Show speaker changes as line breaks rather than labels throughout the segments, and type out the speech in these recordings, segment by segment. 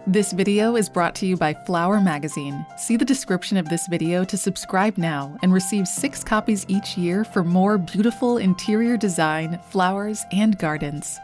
This video is brought to you by Flower Magazine. See the description of this video to subscribe now and receive 6 copies each year for more beautiful interior design, flowers, and gardens.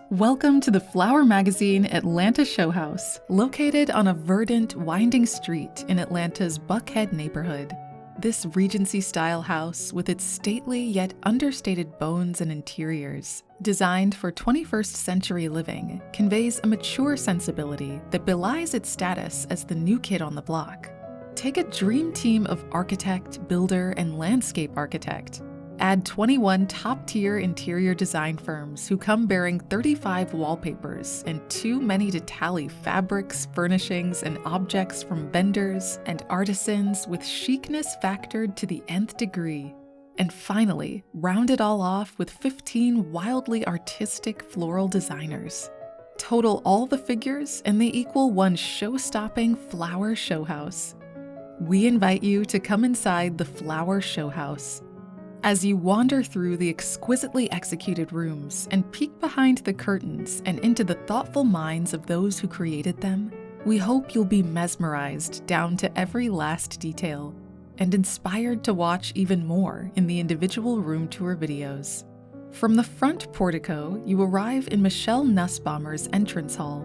Welcome to the Flower Magazine Atlanta Show House, located on a verdant, winding street in Atlanta's Buckhead neighborhood. This Regency-style house, with its stately yet understated bones and interiors, designed for 21st century living, conveys a mature sensibility that belies its status as the new kid on the block. Take a dream team of architect, builder, and landscape architect. Add 21 top-tier interior design firms who come bearing 35 wallpapers and too many to tally fabrics, furnishings, and objects from vendors and artisans with chicness factored to the nth degree. And finally, round it all off with 15 wildly artistic floral designers. Total all the figures and they equal one show-stopping flower show house. We invite you to come inside the Flower Show House. As you wander through the exquisitely executed rooms and peek behind the curtains and into the thoughtful minds of those who created them, we hope you'll be mesmerized down to every last detail and inspired to watch even more in the individual room tour videos. From the front portico, you arrive in Michelle Nussbaumer's entrance hall.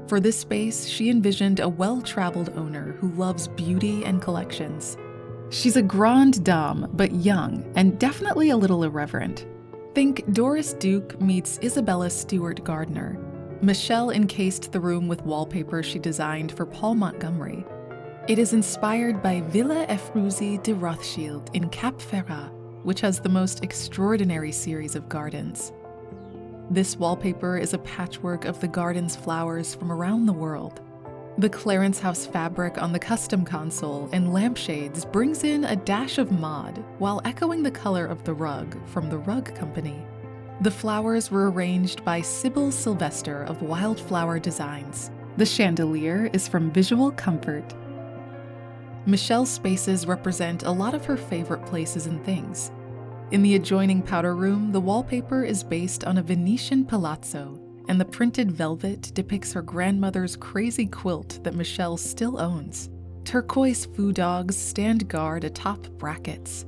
For this space, she envisioned a well-traveled owner who loves beauty and collections. She's a grande dame, but young, and definitely a little irreverent. Think Doris Duke meets Isabella Stewart Gardner. Michelle encased the room with wallpaper she designed for Paul Montgomery. It is inspired by Villa Efrusi de Rothschild in Cap Ferrat, which has the most extraordinary series of gardens. This wallpaper is a patchwork of the garden's flowers from around the world. The Clarence House fabric on the custom console and lampshades brings in a dash of mod while echoing the color of the rug from the Rug Company. The flowers were arranged by Sybil Sylvester of Wildflower Designs. The chandelier is from Visual Comfort. Michelle's spaces represent a lot of her favorite places and things. In the adjoining powder room, the wallpaper is based on a Venetian palazzo, and the printed velvet depicts her grandmother's crazy quilt that Michelle still owns. Turquoise foo dogs stand guard atop brackets.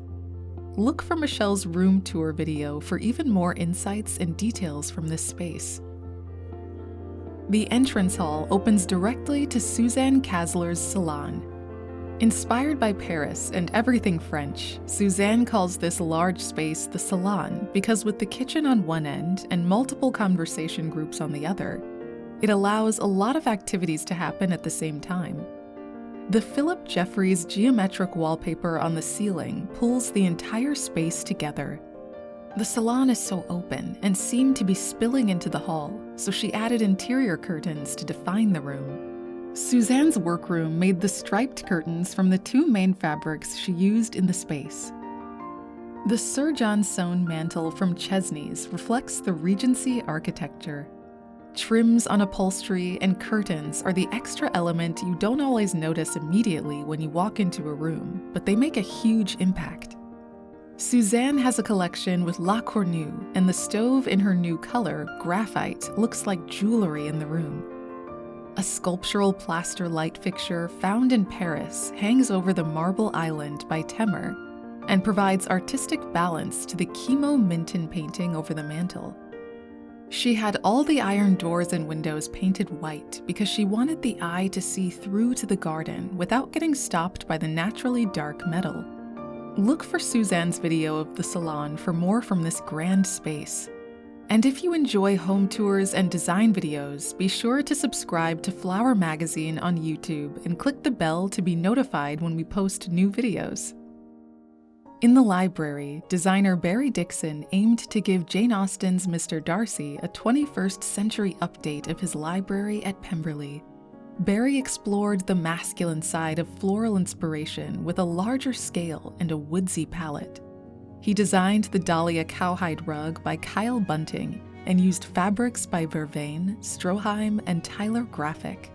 Look for Michelle's room tour video for even more insights and details from this space. The entrance hall opens directly to Suzanne Kasler's salon. Inspired by Paris and everything French, Suzanne calls this large space the salon because with the kitchen on one end and multiple conversation groups on the other, it allows a lot of activities to happen at the same time. The Philip Jeffries geometric wallpaper on the ceiling pulls the entire space together. The salon is so open and seemed to be spilling into the hall, so she added interior curtains to define the room. Suzanne's workroom made the striped curtains from the 2 main fabrics she used in the space. The Sir John Soane mantle from Chesney's reflects the Regency architecture. Trims on upholstery and curtains are the extra element you don't always notice immediately when you walk into a room, but they make a huge impact. Suzanne has a collection with La Cornue, and the stove in her new color, graphite, looks like jewelry in the room. A sculptural plaster light fixture found in Paris hangs over the Marble Island by Temer and provides artistic balance to the Chemo Minton painting over the mantel. She had all the iron doors and windows painted white because she wanted the eye to see through to the garden without getting stopped by the naturally dark metal. Look for Suzanne's video of the salon for more from this grand space. And if you enjoy home tours and design videos, be sure to subscribe to Flower Magazine on YouTube and click the bell to be notified when we post new videos. In the library, designer Barry Dixon aimed to give Jane Austen's Mr. Darcy a 21st century update of his library at Pemberley. Barry explored the masculine side of floral inspiration with a larger scale and a woodsy palette. He designed the Dahlia cowhide rug by Kyle Bunting and used fabrics by Vervain, Stroheim, and Tyler Graphic.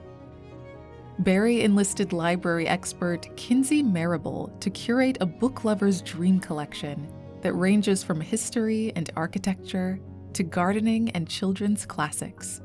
Barry enlisted library expert Kinsey Marable to curate a book lover's dream collection that ranges from history and architecture to gardening and children's classics.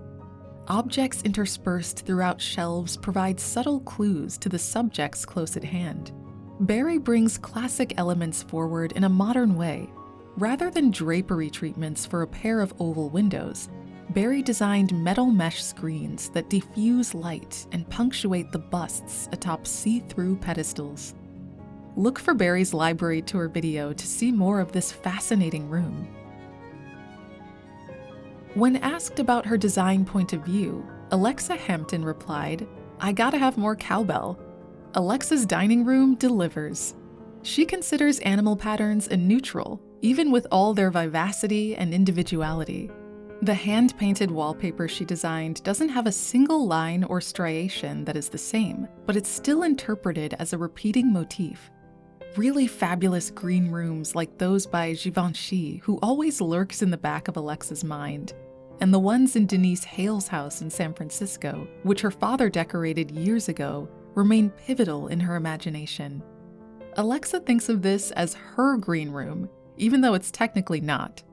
Objects interspersed throughout shelves provide subtle clues to the subjects close at hand. Barry brings classic elements forward in a modern way. Rather than drapery treatments for a pair of oval windows, Barry designed metal mesh screens that diffuse light and punctuate the busts atop see-through pedestals. Look for Barry's library tour video to see more of this fascinating room. When asked about her design point of view, Alexa Hampton replied, "I gotta have more cowbell." Alexa's dining room delivers. She considers animal patterns a neutral, even with all their vivacity and individuality. The hand-painted wallpaper she designed doesn't have a single line or striation that is the same, but it's still interpreted as a repeating motif. Really fabulous green rooms like those by Givenchy, who always lurks in the back of Alexa's mind, and the ones in Denise Hale's house in San Francisco, which her father decorated years ago, remain pivotal in her imagination. Alexa thinks of this as her green room, even though it's technically not.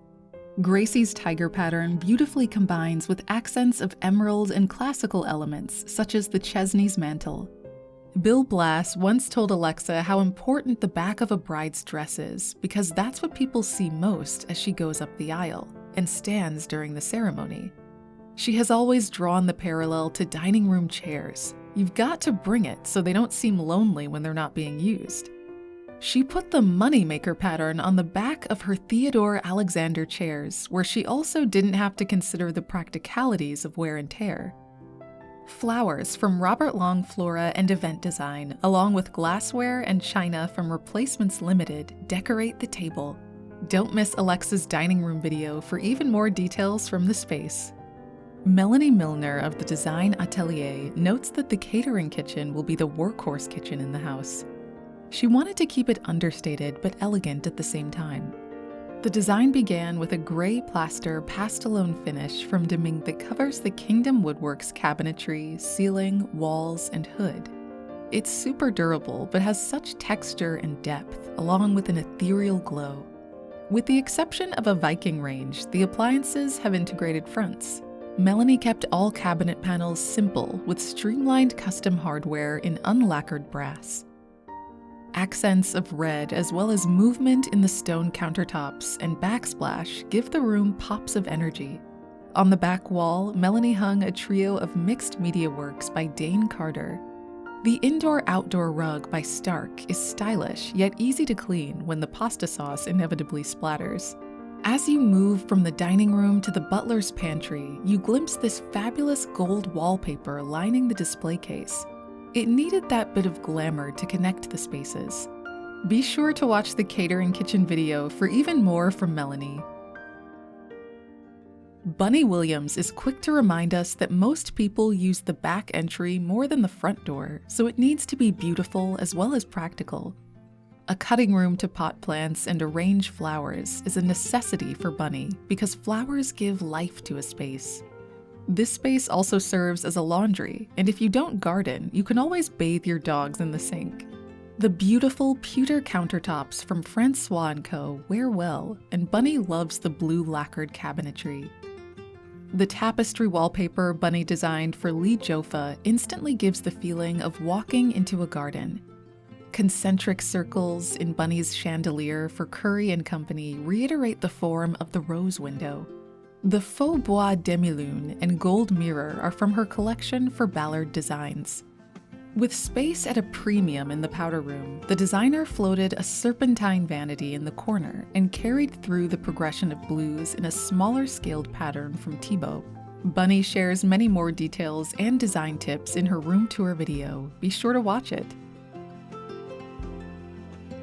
Gracie's tiger pattern beautifully combines with accents of emerald and classical elements, such as the Chesney's mantle. Bill Blass once told Alexa how important the back of a bride's dress is, because that's what people see most as she goes up the aisle and stands during the ceremony. She has always drawn the parallel to dining room chairs. You've got to bring it so they don't seem lonely when they're not being used. She put the moneymaker pattern on the back of her Theodore Alexander chairs, where she also didn't have to consider the practicalities of wear and tear. Flowers from Robert Long Flora and Event Design, along with glassware and china from Replacements Limited, decorate the table. Don't miss Alexa's dining room video for even more details from the space. Melanie Milner of the Design Atelier notes that the catering kitchen will be the workhorse kitchen in the house. She wanted to keep it understated but elegant at the same time. The design began with a gray plaster pastelone finish from Deming that covers the Kingdom Woodworks cabinetry, ceiling, walls, and hood. It's super durable but has such texture and depth, along with an ethereal glow. With the exception of a Viking range, the appliances have integrated fronts. Melanie kept all cabinet panels simple with streamlined custom hardware in unlacquered brass. Accents of red as well as movement in the stone countertops and backsplash give the room pops of energy. On the back wall, Melanie hung a trio of mixed media works by Dane Carter. The indoor-outdoor rug by Stark is stylish yet easy to clean when the pasta sauce inevitably splatters. As you move from the dining room to the butler's pantry, you glimpse this fabulous gold wallpaper lining the display case. It needed that bit of glamour to connect the spaces. Be sure to watch the catering kitchen video for even more from Melanie. Bunny Williams is quick to remind us that most people use the back entry more than the front door, so it needs to be beautiful as well as practical. A cutting room to pot plants and arrange flowers is a necessity for Bunny because flowers give life to a space. This space also serves as a laundry, and if you don't garden, you can always bathe your dogs in the sink. The beautiful pewter countertops from Francois & Co. wear well, and Bunny loves the blue lacquered cabinetry. The tapestry wallpaper Bunny designed for Lee Joffa instantly gives the feeling of walking into a garden. Concentric circles in Bunny's chandelier for Curry & Company reiterate the form of the rose window. The faux bois demi-lune and gold mirror are from her collection for Ballard Designs. With space at a premium in the powder room, the designer floated a serpentine vanity in the corner and carried through the progression of blues in a smaller scaled pattern from Thibaut. Bunny shares many more details and design tips in her room tour video. Be sure to watch it.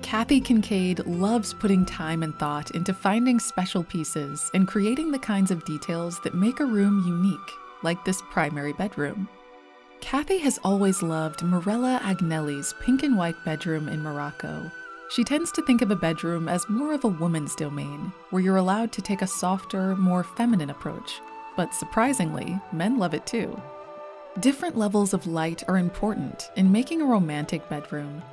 Kathy Kincaid loves putting time and thought into finding special pieces and creating the kinds of details that make a room unique, like this primary bedroom. Kathy has always loved Mirella Agnelli's pink and white bedroom in Morocco. She tends to think of a bedroom as more of a woman's domain, where you're allowed to take a softer, more feminine approach. But surprisingly, men love it too. Different levels of light are important in making a romantic bedroom.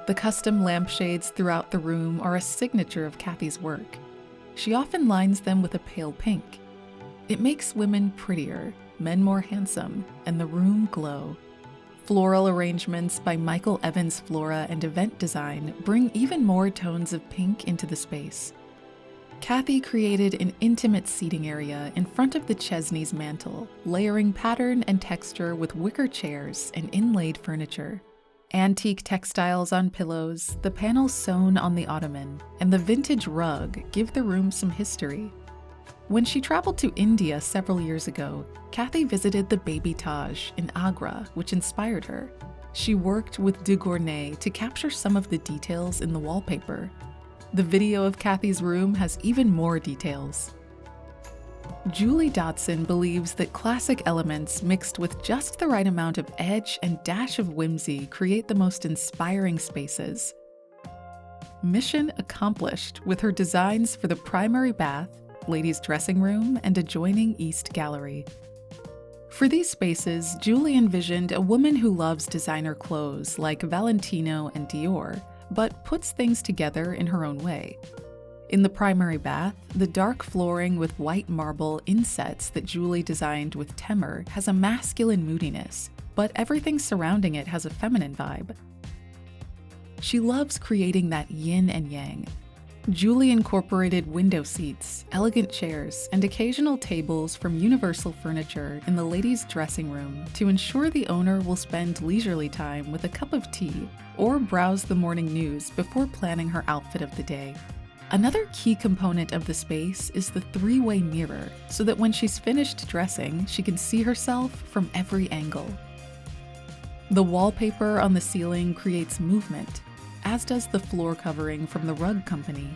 The custom lampshades throughout the room are a signature of Kathy's work. She often lines them with a pale pink. It makes women prettier, men more handsome, and the room glow. Floral arrangements by Michael Evans Flora and Event Design bring even more tones of pink into the space. Kathy created an intimate seating area in front of the Chesney's mantel, layering pattern and texture with wicker chairs and inlaid furniture. Antique textiles on pillows, the panels sewn on the ottoman, and the vintage rug give the room some history. When she traveled to India several years ago, Kathy visited the Baby Taj in Agra, which inspired her. She worked with de Gournay to capture some of the details in the wallpaper. The video of Kathy's room has even more details. Julie Dotson believes that classic elements mixed with just the right amount of edge and dash of whimsy create the most inspiring spaces. Mission accomplished with her designs for the primary bath, ladies' dressing room, and adjoining East Gallery. For these spaces, Julie envisioned a woman who loves designer clothes like Valentino and Dior, but puts things together in her own way. In the primary bath, the dark flooring with white marble insets that Julie designed with Temer has a masculine moodiness, but everything surrounding it has a feminine vibe. She loves creating that yin and yang. Julie incorporated window seats, elegant chairs, and occasional tables from Universal Furniture in the ladies' dressing room to ensure the owner will spend leisurely time with a cup of tea or browse the morning news before planning her outfit of the day. Another key component of the space is the three-way mirror, so that when she's finished dressing, she can see herself from every angle. The wallpaper on the ceiling creates movement, as does the floor covering from the rug company.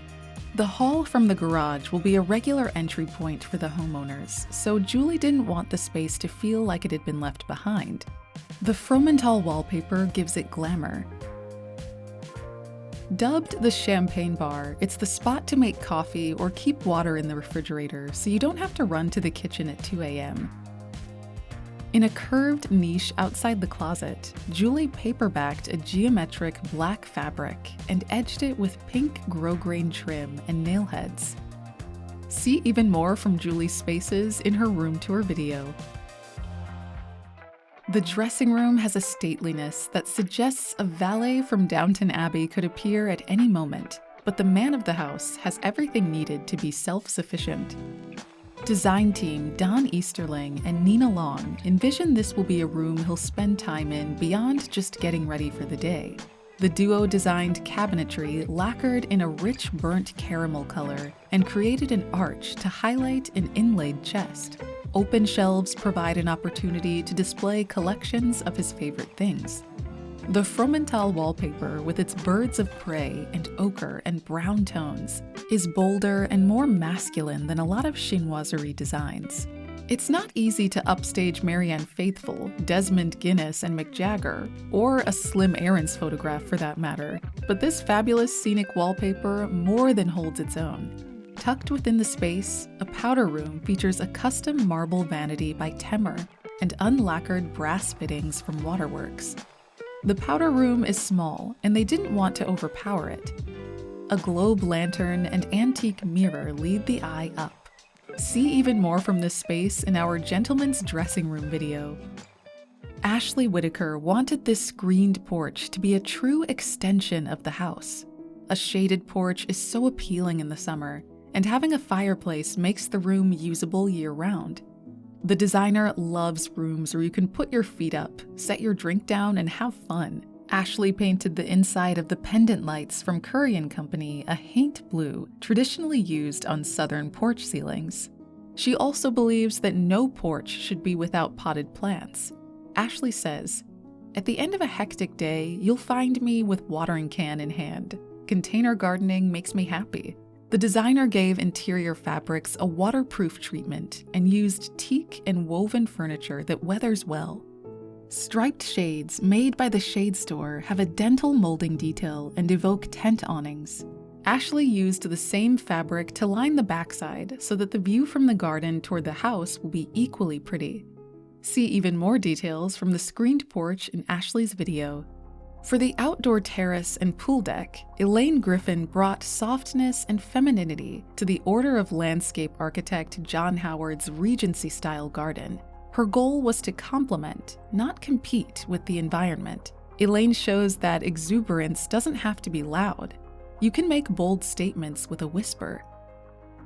The hall from the garage will be a regular entry point for the homeowners, so Julie didn't want the space to feel like it had been left behind. The Fromental wallpaper gives it glamour. Dubbed the champagne bar, it's the spot to make coffee or keep water in the refrigerator so you don't have to run to the kitchen at 2 a.m. In a curved niche outside the closet, Julie paperbacked a geometric black fabric and edged it with pink grosgrain trim and nail heads. See even more from Julie's spaces in her room tour video. The dressing room has a stateliness that suggests a valet from Downton Abbey could appear at any moment, but the man of the house has everything needed to be self-sufficient. Design team Don Easterling and Nina Long envision this will be a room he'll spend time in beyond just getting ready for the day. The duo designed cabinetry lacquered in a rich burnt caramel color and created an arch to highlight an inlaid chest. Open shelves provide an opportunity to display collections of his favorite things. The Fromental wallpaper, with its birds of prey and ochre and brown tones, is bolder and more masculine than a lot of chinoiserie designs. It's not easy to upstage Marianne Faithfull, Desmond Guinness, and Mick Jagger, or a Slim Aarons photograph for that matter, but this fabulous scenic wallpaper more than holds its own. Tucked within the space, a powder room features a custom marble vanity by Temer and unlacquered brass fittings from Waterworks. The powder room is small, and they didn't want to overpower it. A globe lantern and antique mirror lead the eye up. See even more from this space in our Gentleman's Dressing Room video. Ashley Whitaker wanted this screened porch to be a true extension of the house. A shaded porch is so appealing in the summer, and having a fireplace makes the room usable year-round. The designer loves rooms where you can put your feet up, set your drink down, and have fun. Ashley painted the inside of the pendant lights from Curry & Company a haint blue, traditionally used on southern porch ceilings. She also believes that no porch should be without potted plants. Ashley says, "At the end of a hectic day, you'll find me with watering can in hand. Container gardening makes me happy." The designer gave interior fabrics a waterproof treatment and used teak and woven furniture that weathers well. Striped shades made by the Shade Store have a dental molding detail and evoke tent awnings. Ashley used the same fabric to line the backside so that the view from the garden toward the house will be equally pretty. See even more details from the screened porch in Ashley's video. For the outdoor terrace and pool deck, Elaine Griffin brought softness and femininity to the order of landscape architect John Howard's Regency-style garden. Her goal was to complement, not compete with the environment. Elaine shows that exuberance doesn't have to be loud. You can make bold statements with a whisper.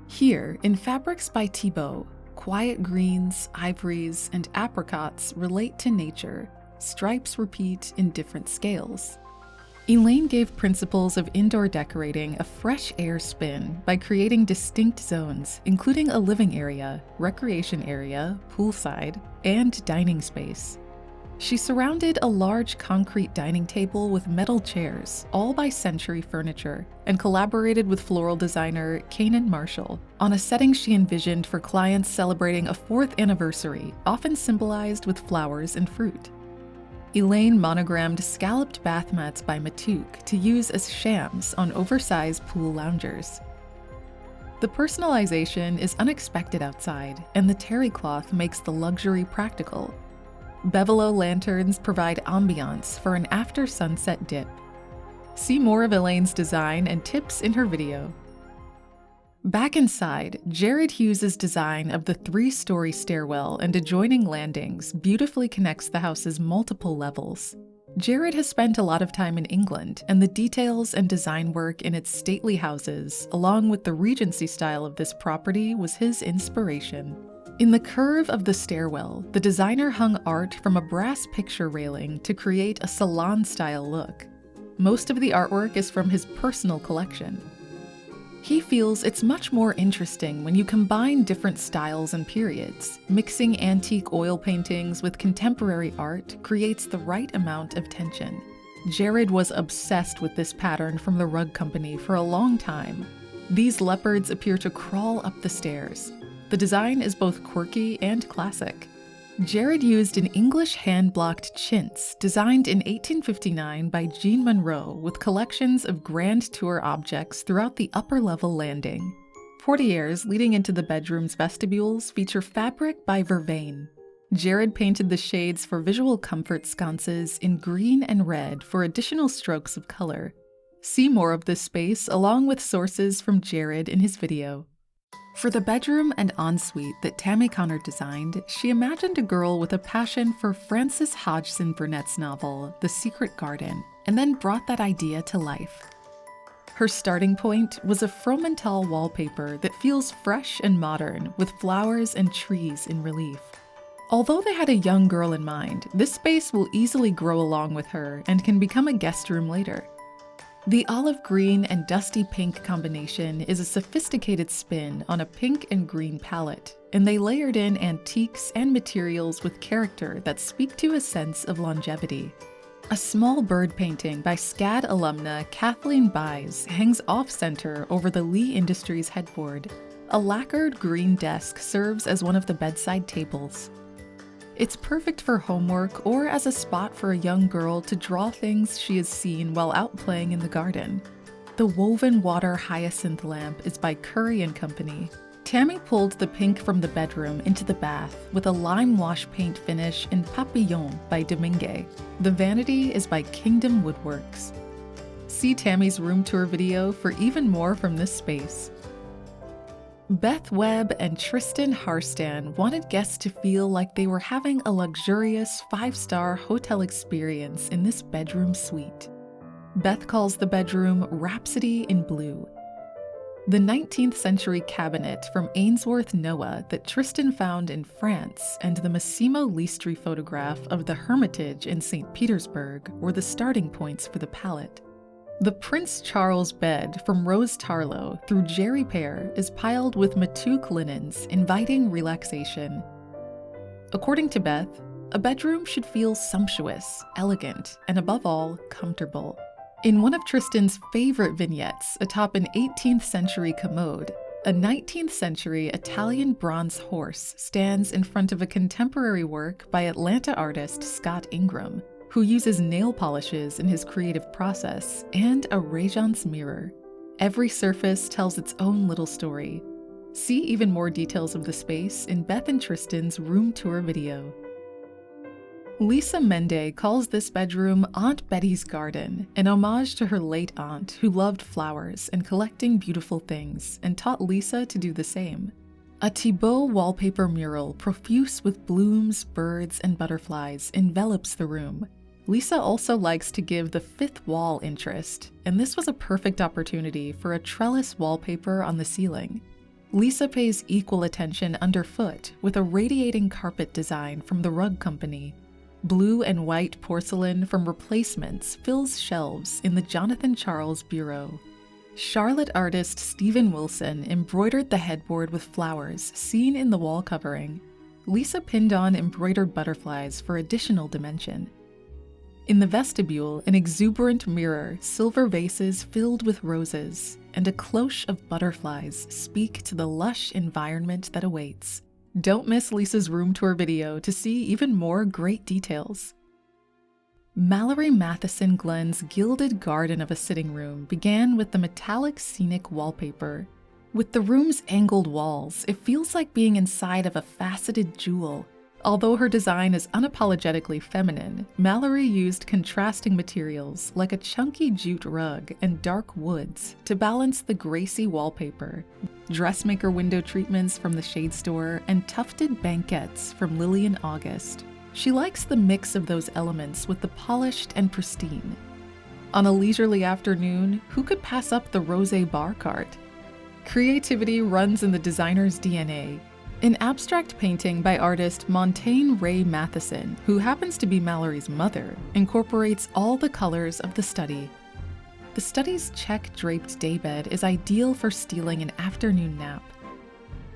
Here, in Fabrics by Thibaut, quiet greens, ivories, and apricots relate to nature. Stripes repeat in different scales. Elaine gave principles of indoor decorating a fresh air spin by creating distinct zones, including a living area, recreation area, poolside, and dining space. She surrounded a large concrete dining table with metal chairs, all by Century Furniture, and collaborated with floral designer Kanan Marshall on a setting she envisioned for clients celebrating a 4th anniversary, often symbolized with flowers and fruit. Elaine monogrammed scalloped bath mats by Matuk to use as shams on oversized pool loungers. The personalization is unexpected outside, and the terry cloth makes the luxury practical. Bevelot lanterns provide ambiance for an after-sunset dip. See more of Elaine's design and tips in her video. Back inside, Jared Hughes' design of the 3-story stairwell and adjoining landings beautifully connects the house's multiple levels. Jared has spent a lot of time in England, and the details and design work in its stately houses, along with the Regency style of this property, was his inspiration. In the curve of the stairwell, the designer hung art from a brass picture railing to create a salon-style look. Most of the artwork is from his personal collection. He feels it's much more interesting when you combine different styles and periods. Mixing antique oil paintings with contemporary art creates the right amount of tension. Jared was obsessed with this pattern from the rug company for a long time. These leopards appear to crawl up the stairs. The design is both quirky and classic. Jared used an English hand-blocked chintz designed in 1859 by Jean Monroe with collections of grand tour objects throughout the upper-level landing. Portieres leading into the bedroom's vestibules feature fabric by Vervain. Jared painted the shades for visual comfort sconces in green and red for additional strokes of color. See more of this space along with sources from Jared in his video. For the bedroom and ensuite that Tammy Connor designed, she imagined a girl with a passion for Frances Hodgson Burnett's novel, The Secret Garden, and then brought that idea to life. Her starting point was a Fromental wallpaper that feels fresh and modern, with flowers and trees in relief. Although they had a young girl in mind, this space will easily grow along with her and can become a guest room later. The olive green and dusty pink combination is a sophisticated spin on a pink and green palette, and they layered in antiques and materials with character that speak to a sense of longevity. A small bird painting by SCAD alumna Kathleen Byes hangs off-center over the Lee Industries headboard. A lacquered green desk serves as one of the bedside tables. It's perfect for homework or as a spot for a young girl to draw things she has seen while out playing in the garden. The woven water hyacinth lamp is by Curry & Company. Tammy pulled the pink from the bedroom into the bath with a lime wash paint finish in Papillon by Domingue. The vanity is by Kingdom Woodworks. See Tammy's room tour video for even more from this space. Beth Webb and Tristan Harstan wanted guests to feel like they were having a luxurious 5-star hotel experience in this bedroom suite. Beth calls the bedroom Rhapsody in Blue. The 19th century cabinet from Ainsworth Noah that Tristan found in France and the Massimo Listri photograph of the Hermitage in St. Petersburg were the starting points for the palette. The Prince Charles bed from Rose Tarlow through Jerry Pear is piled with Matuk linens, inviting relaxation. According to Beth, a bedroom should feel sumptuous, elegant, and above all, comfortable. In one of Tristan's favorite vignettes atop an 18th century commode, a 19th century Italian bronze horse stands in front of a contemporary work by Atlanta artist Scott Ingram, who uses nail polishes in his creative process, and a Régence mirror. Every surface tells its own little story. See even more details of the space in Beth and Tristan's room tour video. Lisa Mende calls this bedroom Aunt Betty's Garden, an homage to her late aunt who loved flowers and collecting beautiful things and taught Lisa to do the same. A Thibaut wallpaper mural profuse with blooms, birds, and butterflies envelops the room. Lisa also likes to give the fifth wall interest, and this was a perfect opportunity for a trellis wallpaper on the ceiling. Lisa pays equal attention underfoot with a radiating carpet design from the rug company. Blue and white porcelain from Replacements fills shelves in the Jonathan Charles Bureau. Charlotte artist Stephen Wilson embroidered the headboard with flowers seen in the wall covering. Lisa pinned on embroidered butterflies for additional dimension. In the vestibule, an exuberant mirror, silver vases filled with roses, and a cloche of butterflies speak to the lush environment that awaits. Don't miss Lisa's room tour video to see even more great details. Mallory Matheson Glenn's gilded garden of a sitting room began with the metallic scenic wallpaper. With the room's angled walls, it feels like being inside of a faceted jewel. Although her design is unapologetically feminine, Mallory used contrasting materials like a chunky jute rug and dark woods to balance the Gracie wallpaper, dressmaker window treatments from the Shade Store, and tufted banquettes from Lillian August. She likes the mix of those elements with the polished and pristine. On a leisurely afternoon, who could pass up the rosé bar cart? Creativity runs in the designer's DNA. An abstract painting by artist Montaigne Ray Matheson, who happens to be Mallory's mother, incorporates all the colors of the study. The study's check-draped daybed is ideal for stealing an afternoon nap.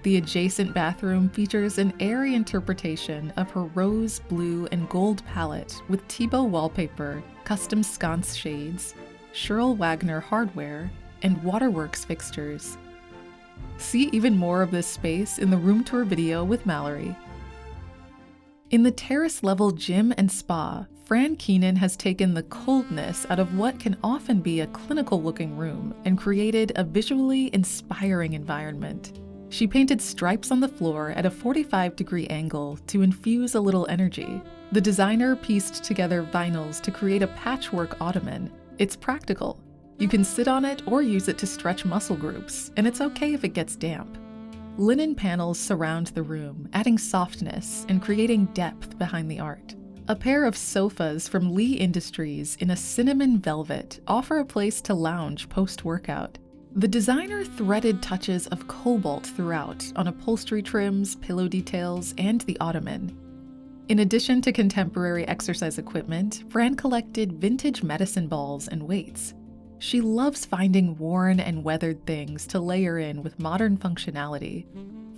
The adjacent bathroom features an airy interpretation of her rose, blue, and gold palette with Thibaut wallpaper, custom sconce shades, Shirl Wagner hardware, and Waterworks fixtures. See even more of this space in the room tour video with Mallory. In the terrace-level gym and spa, Fran Keenan has taken the coldness out of what can often be a clinical-looking room and created a visually inspiring environment. She painted stripes on the floor at a 45-degree angle to infuse a little energy. The designer pieced together vinyls to create a patchwork ottoman. It's practical. You can sit on it or use it to stretch muscle groups, and it's okay if it gets damp. Linen panels surround the room, adding softness and creating depth behind the art. A pair of sofas from Lee Industries in a cinnamon velvet offer a place to lounge post-workout. The designer threaded touches of cobalt throughout on upholstery trims, pillow details, and the ottoman. In addition to contemporary exercise equipment, Fran collected vintage medicine balls and weights. She loves finding worn and weathered things to layer in with modern functionality.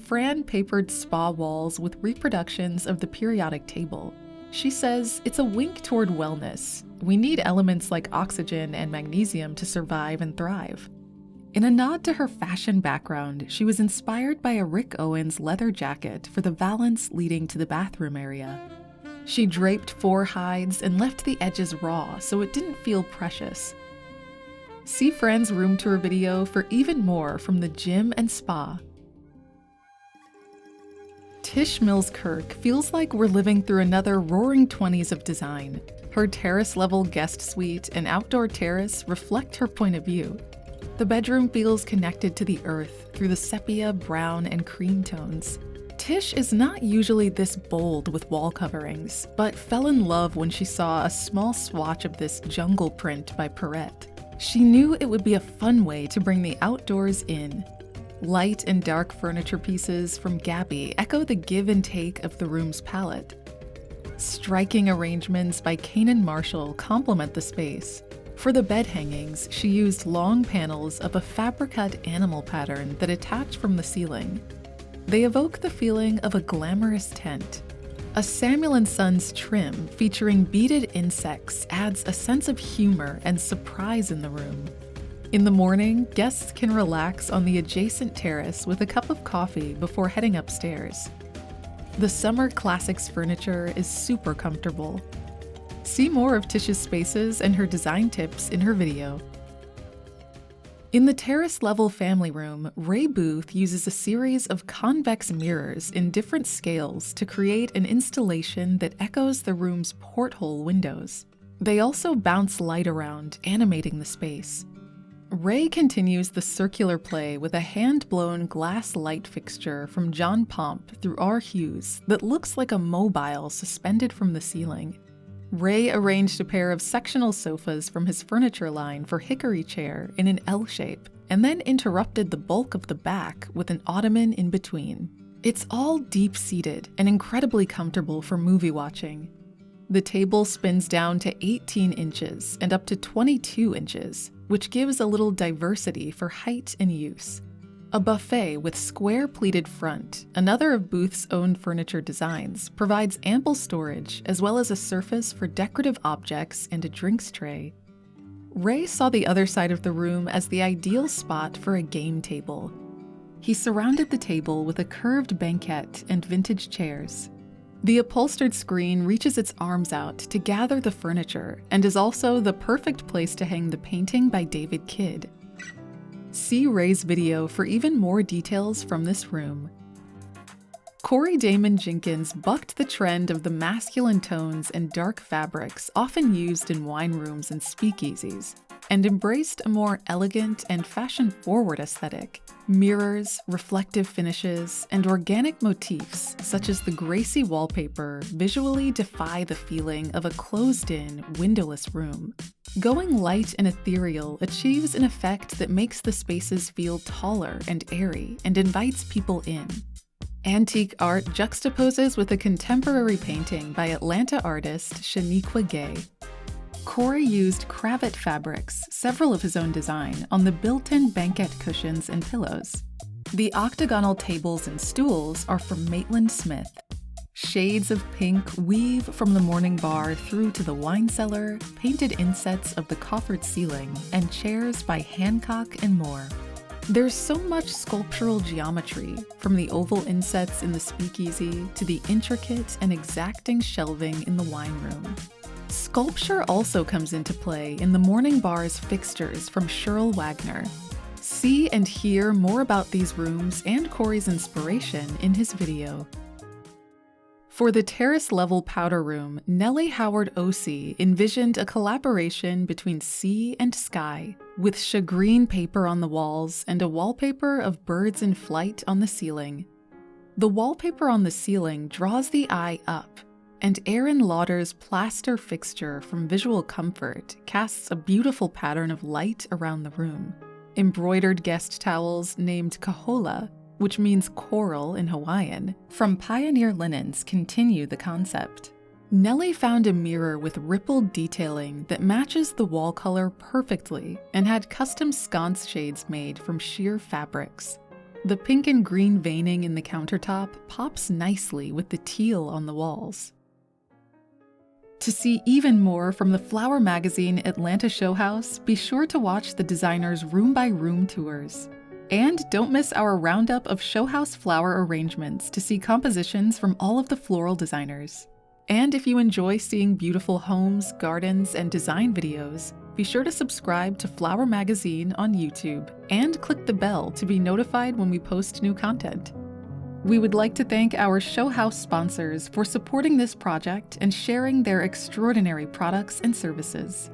Fran papered spa walls with reproductions of the periodic table. She says it's a wink toward wellness. We need elements like oxygen and magnesium to survive and thrive. In a nod to her fashion background, she was inspired by a Rick Owens leather jacket for the valance leading to the bathroom area. She draped 4 hides and left the edges raw so it didn't feel precious. See Fran's room tour video for even more from the gym and spa. Tish Mills Kirk feels like we're living through another roaring 20s of design. Her terrace-level guest suite and outdoor terrace reflect her point of view. The bedroom feels connected to the earth through the sepia, brown, and cream tones. Tish is not usually this bold with wall coverings, but fell in love when she saw a small swatch of this jungle print by Perrette. She knew it would be a fun way to bring the outdoors in. Light and dark furniture pieces from Gabby echo the give and take of the room's palette. Striking arrangements by Kanan Marshall complement the space. For the bed hangings, she used long panels of a fabric-cut animal pattern that attach from the ceiling. They evoke the feeling of a glamorous tent. A Samuel & Sons trim featuring beaded insects adds a sense of humor and surprise in the room. In the morning, guests can relax on the adjacent terrace with a cup of coffee before heading upstairs. The Summer Classics furniture is super comfortable. See more of Tish's spaces and her design tips in her video. In the terrace-level family room, Ray Booth uses a series of convex mirrors in different scales to create an installation that echoes the room's porthole windows. They also bounce light around, animating the space. Ray continues the circular play with a hand-blown glass light fixture from John Pomp through R. Hughes that looks like a mobile suspended from the ceiling. Ray arranged a pair of sectional sofas from his furniture line for Hickory chair in an L shape, and then interrupted the bulk of the back with an ottoman in between. It's all deep-seated and incredibly comfortable for movie watching. The table spins down to 18 inches and up to 22 inches, which gives a little diversity for height and use. A buffet with square pleated front, another of Booth's own furniture designs, provides ample storage as well as a surface for decorative objects and a drinks tray. Ray saw the other side of the room as the ideal spot for a game table. He surrounded the table with a curved banquette and vintage chairs. The upholstered screen reaches its arms out to gather the furniture and is also the perfect place to hang the painting by David Kidd. See Ray's video for even more details from this room. Corey Damon Jenkins bucked the trend of the masculine tones and dark fabrics often used in wine rooms and speakeasies, and embraced a more elegant and fashion-forward aesthetic. Mirrors, reflective finishes, and organic motifs, such as the Gracie wallpaper, visually defy the feeling of a closed-in, windowless room. Going light and ethereal achieves an effect that makes the spaces feel taller and airy and invites people in. Antique art juxtaposes with a contemporary painting by Atlanta artist Shaniqua Gay. Corey used cravat fabrics, several of his own design, on the built-in banquette cushions and pillows. The octagonal tables and stools are from Maitland Smith. Shades of pink weave from the morning bar through to the wine cellar, painted insets of the coffered ceiling, and chairs by Hancock and more. There's so much sculptural geometry, from the oval insets in the speakeasy to the intricate and exacting shelving in the wine room. Sculpture also comes into play in the morning bar's fixtures from Sherrill Wagner. See and hear more about these rooms and Corey's inspiration in his video. For the terrace-level powder room, Nellie Howard Osee envisioned a collaboration between sea and sky, with shagreen paper on the walls and a wallpaper of birds in flight on the ceiling. The wallpaper on the ceiling draws the eye up, and Aaron Lauder's plaster fixture from Visual Comfort casts a beautiful pattern of light around the room. Embroidered guest towels named Kahola, which means coral in Hawaiian, from Pioneer Linens continue the concept. Nellie found a mirror with rippled detailing that matches the wall color perfectly and had custom sconce shades made from sheer fabrics. The pink and green veining in the countertop pops nicely with the teal on the walls. To see even more from the Flower Magazine Atlanta Show House, be sure to watch the designer's room-by-room tours. And don't miss our roundup of show house flower arrangements to see compositions from all of the floral designers. And if you enjoy seeing beautiful homes, gardens, and design videos, be sure to subscribe to Flower Magazine on YouTube and click the bell to be notified when we post new content. We would like to thank our show house sponsors for supporting this project and sharing their extraordinary products and services.